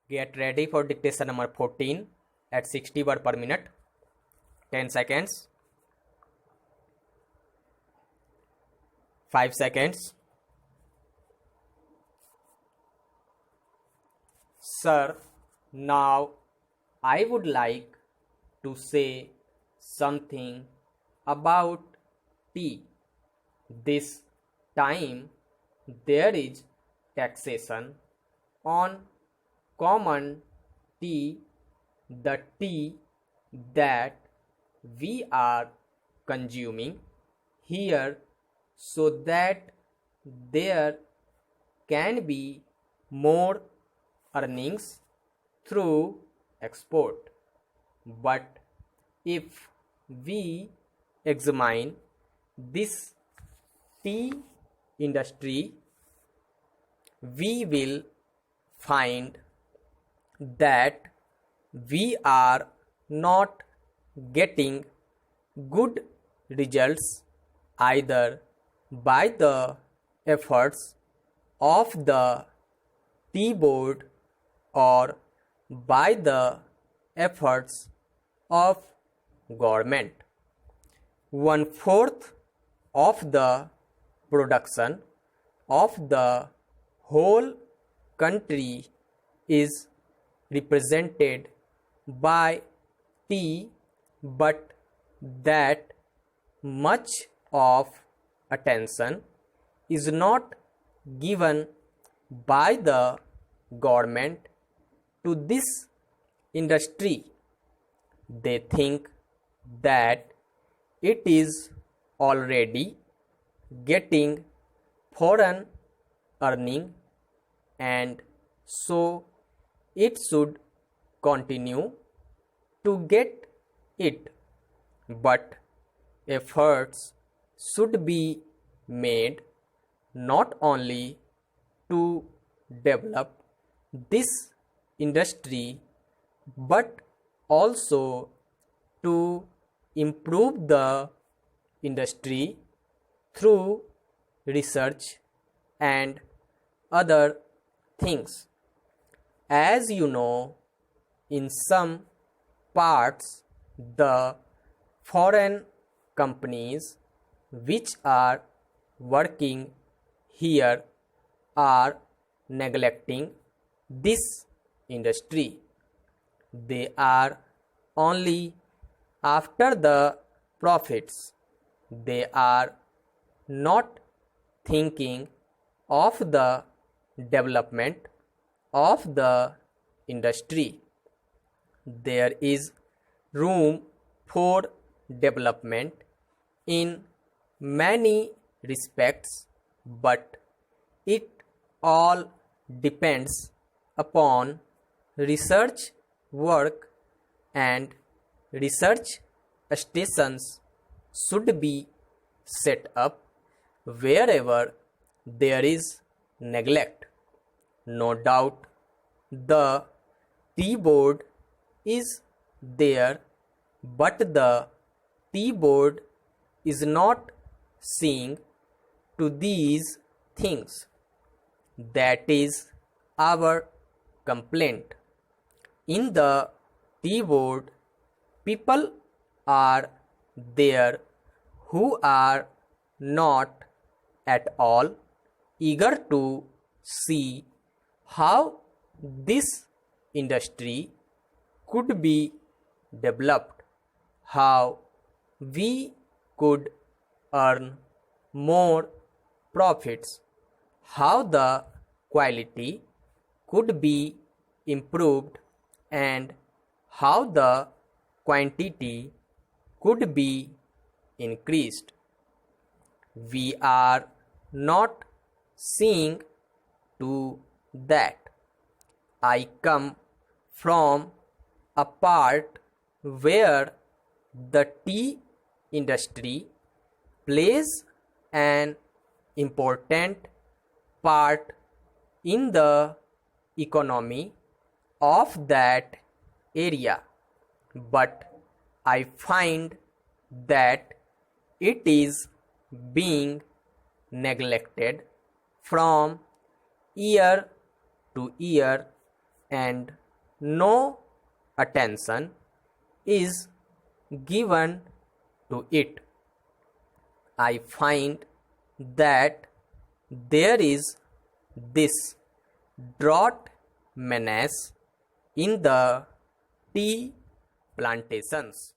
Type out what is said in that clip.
Get ready for dictation number 14 at 60 word per minute. 10 seconds. 5 seconds. Sir, now I would like to say something about tea. This time there is taxation on common tea, the tea that we are consuming here, so that there can be more earnings through export. But if we examine this tea industry, we will find that we are not getting good results either by the efforts of the tea board or by the efforts of government. 1/4 of the production of the whole country is represented by tea, but that much of attention is not given by the government to this industry. They think that it is already getting foreign earning, and so it should continue to get it. But efforts should be made not only to develop this industry but also to improve the industry through research and other things. As you know, in some parts the foreign companies which are working here are neglecting this industry. They are only after the profits. They are not thinking of the development of the industry. There is room for development in many respects, but it all depends upon research work, and research stations should be set up wherever there is neglect. No doubt the tea board is there, but the tea board is not seeing to these things. That is our complaint. In the tea board, people are there who are not at all eager to see how this industry could be developed, how we could earn more profits, how the quality could be improved, and how the quantity could be increased. We are not seeing to that. I come from a part where the tea industry plays an important part in the economy of that area, but I find that it is being neglected from year to year, and no attention is given to it, I find that there is this drought menace in the tea plantations.